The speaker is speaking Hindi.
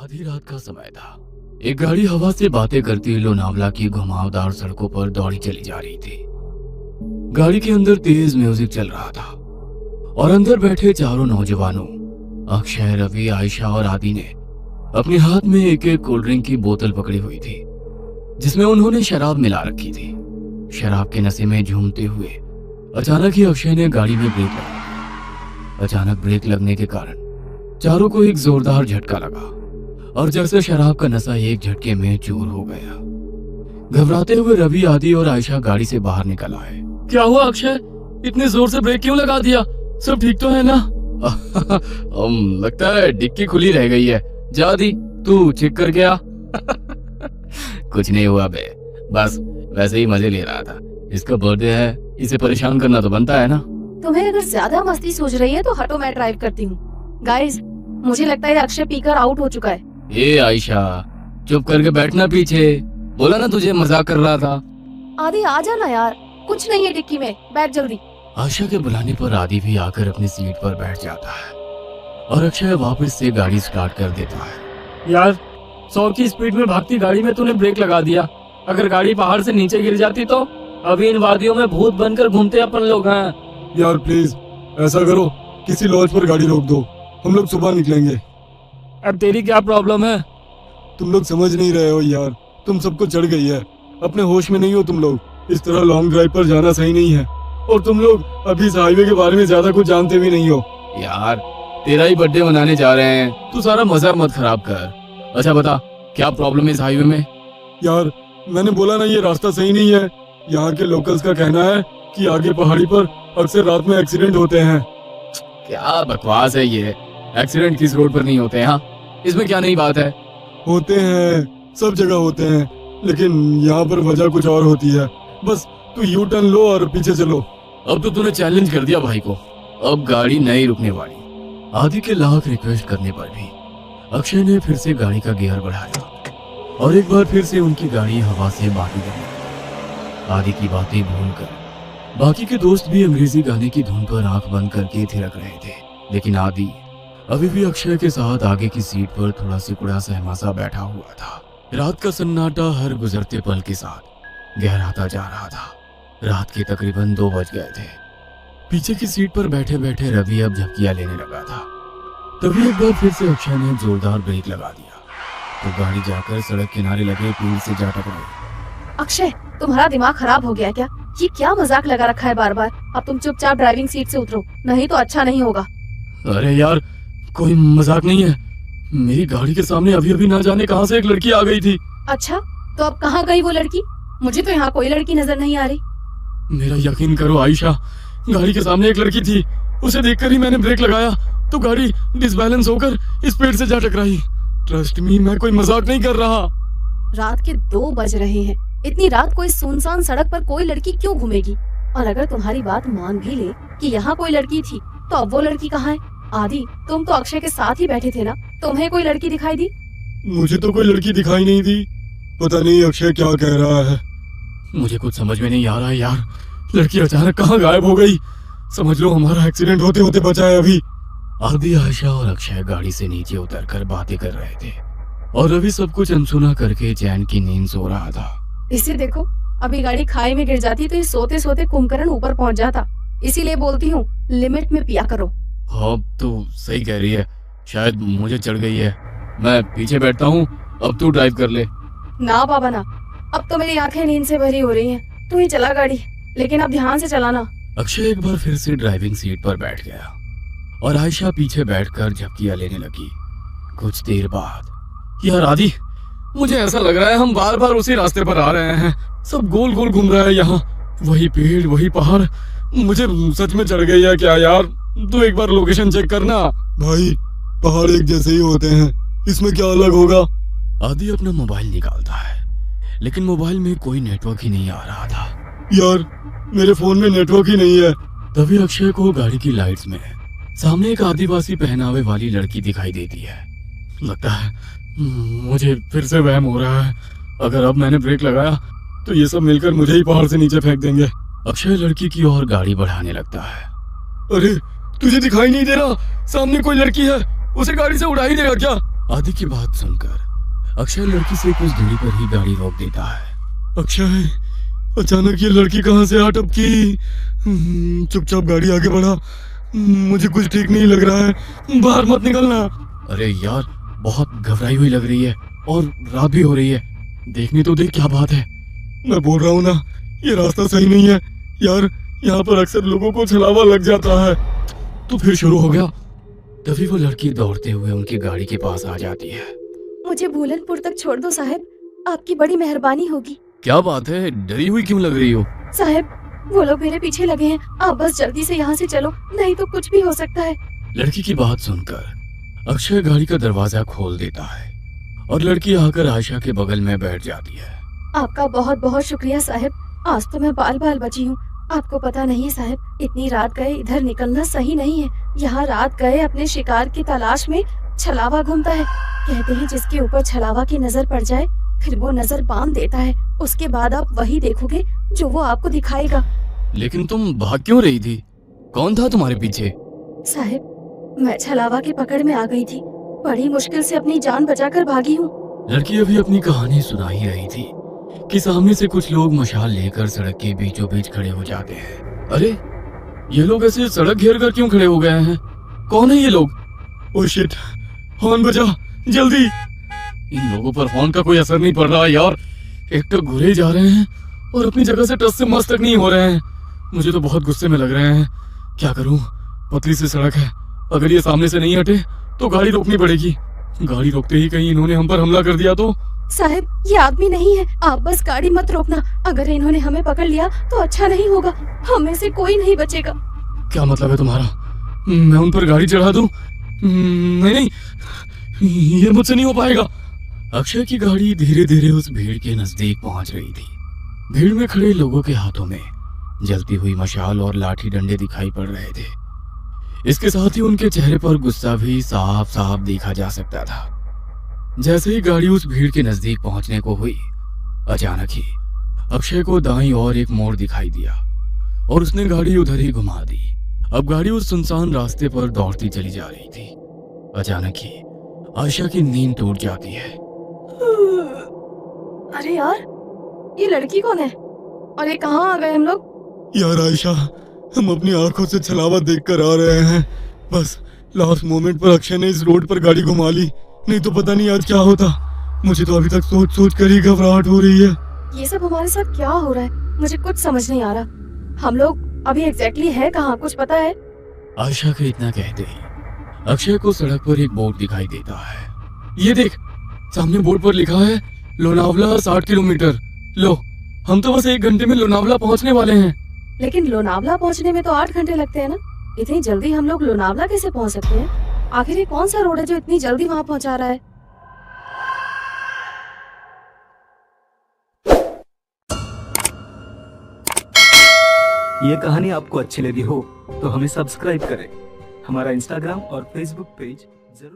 आधी रात का समय था। एक गाड़ी हवा से बातें करती हुई लोनावला की घुमावदार सड़कों पर दौड़ी चली जा रही थी। गाड़ी के अंदर तेज म्यूजिक चल रहा था और अंदर बैठे चारों नौजवानों अक्षय, रवि, आयशा और आदि ने अपने हाथ में एक एक कोल्ड ड्रिंक की बोतल पकड़ी हुई थी जिसमें उन्होंने शराब मिला रखी थी। शराब के नशे में झूमते हुए अचानक ही अक्षय ने गाड़ी में ब्रेक लगा दी। अचानक ब्रेक लगने के कारण चारों को एक जोरदार झटका लगा और जैसे शराब का नशा एक झटके में चूर हो गया। घबराते हुए रवि, आदि और आयशा गाड़ी से बाहर निकल आए। क्या हुआ अक्षय, इतने जोर से ब्रेक क्यों लगा दिया? सब ठीक तो है ना? लगता है डिक्की खुली रह गई है। जा दी, तू चेक कर गया? कुछ नहीं हुआ बे, बस वैसे ही मजे ले रहा था। इसका बर्थडे है, इसे परेशान करना तो बनता है ना। तुम्हें अगर ज्यादा मस्ती सूझ रही है तो हटो, मैं ड्राइव करती हूँ। गाइस, मुझे लगता है अक्षय पीकर आउट हो चुका है। ए आयशा, चुप करके बैठना पीछे। बोला ना तुझे मजाक कर रहा था। आदि आ जाना यार, कुछ नहीं है डिक्की में, बैठ जल्दी। आयशा के बुलाने पर आदि भी आकर अपनी सीट पर बैठ जाता है और अक्षय वापस से गाड़ी स्टार्ट कर देता है। यार 100 की स्पीड में भागती गाड़ी में तूने ब्रेक लगा दिया। अगर गाड़ी पहाड़ से नीचे गिर जाती तो अभी इन वादियों में भूत बनकर घूमते अपन लोग हैं। यार प्लीज ऐसा करो, किसी लॉज पर गाड़ी रोक दो, हम लोग सुबह निकलेंगे। अब तेरी क्या प्रॉब्लम है? तुम लोग समझ नहीं रहे हो यार, तुम सबको चढ़ गई है, अपने होश में नहीं हो तुम लोग। इस तरह लॉन्ग ड्राइव पर जाना सही नहीं है और तुम लोग अभी इस हाईवे के बारे में ज्यादा कुछ जानते भी नहीं हो। यार तेरा ही बर्थडे मनाने जा रहे हैं, तू सारा मजा मत खराब कर। अच्छा बता, क्या प्रॉब्लम है इस हाईवे में? यार मैंने बोला ना, ये रास्ता सही नहीं है। यहाँ के लोकल्स का कहना है कि आगे पहाड़ी पर अक्सर रात में एक्सीडेंट होते हैं। क्या बकवास है ये, एक्सीडेंट किस रोड पर नहीं होते हैं? हाँ, इसमें क्या नई बात है? होते हैं, सब जगह होते हैं, लेकिन यहाँ पर वजह कुछ और होती है। बस तू यू टर्न लो और पीछे चलो। अब तो तूने चैलेंज कर दिया भाई को, अब गाड़ी नहीं रुकने वाली। आदि के लाख रिक्वेस्ट करने पर भी अक्षय ने फिर से गाड़ी का गियर बढ़ाया और एक बार फिर से उनकी गाड़ी हवा से बाकी गई। आदि की बातें भूलकर बाकी के दोस्त भी अंग्रेजी गाने की धुन पर आंख बंद करके थिरक रहे थे, लेकिन आदि अभी भी अक्षय के साथ आगे की सीट पर थोड़ा सिकुड़ा सहमासा बैठा हुआ था। रात का सन्नाटा हर गुजरते पल के साथ गहराता जा रहा था। रात के तकरीबन 2 बज गए थे। पीछे की सीट पर बैठे बैठे रवि अब झपकियां लेने लगा था। तभी एक बार फिर से अक्षय ने जोरदार ब्रेक लगा दिया तो गाड़ी जाकर सड़क किनारे लगे पेड़ से जा टकराई। अक्षय, तुम्हारा दिमाग खराब हो गया क्या? ये क्या मजाक लगा रखा है बार बार? अब तुम चुपचाप ड्राइविंग सीट से उतरो, नहीं तो अच्छा नहीं होगा। अरे यार, कोई मजाक नहीं है। मेरी गाड़ी के सामने अभी अभी ना जाने कहां से एक लड़की आ गई थी। अच्छा, तो अब कहाँ गई वो लड़की? मुझे तो यहाँ कोई लड़की नजर नहीं आ रही। मेरा यकीन करो आयशा, गाड़ी के सामने एक लड़की थी, उसे देखकर ही मैंने ब्रेक लगाया तो गाड़ी डिसबैलेंस होकर इस पेड़ से जा टकराई। ट्रस्ट मी, मैं कोई मजाक नहीं कर रहा। रात के 2 बज रहे हैं, इतनी रात को इस सुनसान सड़क पर कोई लड़की क्यों घूमेगी? और अगर तुम्हारी बात मान भी ले कि यहाँ कोई लड़की थी, तो अब वो लड़की कहाँ है? आदि, तुम तो अक्षय के साथ ही बैठे थे ना, तुम्हें कोई लड़की दिखाई दी? मुझे तो कोई लड़की दिखाई नहीं दी। पता नहीं अक्षय क्या कह रहा है। मुझे कुछ समझ में नहीं आ रहा है यार, लड़की अचानक कहाँ गायब हो गई। समझ लो हमारा एक्सीडेंट होते होते बचा है अभी। आदि, आयशा और अक्षय गाड़ी से नीचे उतरकर बातें कर रहे थे और रवि सब कुछ अनसुना करके चैन की नींद सो रहा था। इसे देखो, अभी गाड़ी खाई में गिर जाती तो ये सोते सोते कुंभकर्ण ऊपर पहुंच जाता। इसीलिए बोलती हूँ, लिमिट में पिया करो। हाँ तो सही कह रही है, शायद मुझे चढ़ गई है। मैं पीछे बैठता हूँ, अब तू ड्राइव कर ले। ना बाबा ना, अब तो मेरी आंखें नींद से भरी हो रही हैं। तू ही चला गाड़ी, लेकिन अब ध्यान से चलाना। अक्षय एक बार फिर से ड्राइविंग सीट पर बैठ गया और आयशा पीछे बैठकर झपकियां लेने लगी। कुछ देर बाद, यार आदि, मुझे ऐसा लग रहा है हम बार बार उसी रास्ते पर आ रहे हैं। सब गोल गोल घूम रहा है यहाँ, वही पेड़ वही पहाड़। मुझे सच में चढ़ गई है क्या यार? तू एक बार लोकेशन चेक करना। भाई पहाड़ एक जैसे ही होते हैं, इसमें क्या अलग होगा? आदि अपना मोबाइल निकालता है, लेकिन मोबाइल में कोई नेटवर्क ही नहीं आ रहा था। यार मेरे फोन में नेटवर्क ही नहीं है। तभी अक्षय को गाड़ी की लाइट्स में सामने एक आदिवासी पहनावे वाली लड़की दिखाई देती है। लगता है मुझे फिर से वहम हो रहा है। अगर अब मैंने ब्रेक लगाया तो ये सब मिलकर मुझे ही पहाड़ से नीचे फेंक देंगे। अक्षय लड़की की ओर गाड़ी बढ़ाने लगता है। अरे तुझे दिखाई नहीं दे रहा? सामने कोई लड़की है, उसे गाड़ी से उड़ा ही देगा क्या? आदि की बात सुनकर अक्षय लड़की से कुछ दूरी पर ही गाड़ी रोक देता है। अक्षय, अचानक ये लड़की कहाँ से आ टपकी? चुपचाप गाड़ी आगे बढ़ा। मुझे कुछ ठीक नहीं लग रहा है, बाहर मत निकलना। अरे यार, बहुत घबराई हुई लग रही है और रात भी हो रही है। देखने तो देख क्या बात है। मैं बोल रहा हूँ ना, ये रास्ता सही नहीं है यार। यहाँ पर अक्सर लोगों को छलावा लग जाता है। तो फिर शुरू हो गया। तभी वो लड़की दौड़ते हुए उनकी गाड़ी के पास आ जाती है। मुझे भूलनपुर तक छोड़ दो साहब, आपकी बड़ी मेहरबानी होगी। क्या बात है, डरी हुई क्यों लग रही हो? साहब, वो लोग मेरे पीछे लगे हैं, आप बस जल्दी से यहाँ से चलो, नहीं तो कुछ भी हो सकता है। लड़की की बात सुनकर अक्षय गाड़ी का दरवाजा खोल देता है और लड़की आकर आयशा के बगल में बैठ जाती है। आपका बहुत बहुत शुक्रिया साहब, आज तो मैं बाल बाल बची हूँ। आपको पता नहीं है साहब, इतनी रात गए इधर निकलना सही नहीं है। यहाँ रात गए अपने शिकार की तलाश में छलावा घूमता है। कहते हैं जिसके ऊपर छलावा की नजर पड़ जाए फिर वो नजर बांध देता है, उसके बाद आप वही देखोगे जो वो आपको दिखाएगा। लेकिन तुम भाग क्यों रही थी? कौन था तुम्हारे पीछे? साहब, मैं छलावा की पकड़ में आ गई थी, बड़ी मुश्किल से अपनी जान बचाकर भागी हूँ। लड़की अभी अपनी कहानी सुना ही रही थी कि सामने से कुछ लोग मशाल लेकर सड़क के बीचों बीच खड़े हो जाते हैं। अरे, ये लोग ऐसे सड़क घेर कर क्यों खड़े हो गए हैं? कौन है ये लोग? ओह शिट, हॉर्न बजा जल्दी। इन लोगों पर हॉर्न का कोई असर नहीं पड़ रहा यार। एक तो घुरे जा रहे हैं और अपनी जगह से टस से मस तक नहीं हो रहे हैं। मुझे तो बहुत गुस्से में लग रहे हैं। क्या करूं? पतली सी सड़क है, अगर ये सामने से नहीं हटे तो गाड़ी रोकनी पड़ेगी। गाड़ी रोकते ही कहीं इन्होंने हम पर हमला कर दिया तो? साहब, ये आदमी नहीं है, आप बस गाड़ी मत रोकना। अगर इन्होंने हमें पकड़ लिया तो अच्छा नहीं होगा, हमें से कोई नहीं बचेगा। क्या मतलब है तुम्हारा? मैं उन पर गाड़ी चढ़ा दूं? नहीं नहीं, ये मुझसे नहीं हो पाएगा। अक्षय की गाड़ी धीरे धीरे उस भीड़ के नजदीक पहुंच रही थी। भीड़ में खड़े लोगों के हाथों में जलती हुई मशाल और लाठी डंडे दिखाई पड़ रहे थे। इसके साथ ही उनके चेहरे पर गुस्सा भी साफ साफ देखा जा सकता था। जैसे ही गाड़ी उस भीड़ के नजदीक पहुंचने को हुई, अचानक ही अक्षय को दाईं ओर एक मोड़ दिखाई दिया और उसने गाड़ी उधर ही घुमा दी। अब गाड़ी उस सुनसान रास्ते पर दौड़ती चली जा रही थी। अचानक ही आयशा की नींद टूट जाती है। अरे यार, ये लड़की कौन है और ये कहाँ आ गए हम लोग? यार आयशा, हम अपनी आंखों से छलावा देखकर आ रहे हैं। बस लास्ट मोमेंट पर अक्षय ने इस रोड पर गाड़ी घुमा ली, नहीं तो पता नहीं आज क्या होता। मुझे तो अभी तक सोच सोच कर ही घबराहट हो रही है। ये सब हमारे साथ क्या हो रहा है, मुझे कुछ समझ नहीं आ रहा। हम लोग अभी एग्जैक्टली है कहाँ, कुछ पता है? आयशा के इतना कहते ही अक्षय को सड़क पर एक बोर्ड दिखाई देता है। ये देख, सामने बोर्ड पर लिखा है लोनावला 60 किलोमीटर। लो, हम तो बस 1 घंटे में लोनावला पहुंचने वाले हैं। लेकिन लोनावला पहुंचने में तो 8 घंटे लगते हैं ना, इतनी जल्दी हम लोग लोनावला कैसे पहुंच सकते हैं? आखिर ये कौन सा रोड है जो इतनी जल्दी वहां पहुंचा रहा है? ये कहानी आपको अच्छी लगी हो तो हमें सब्सक्राइब करें। हमारा इंस्टाग्राम और फेसबुक पेज जरूर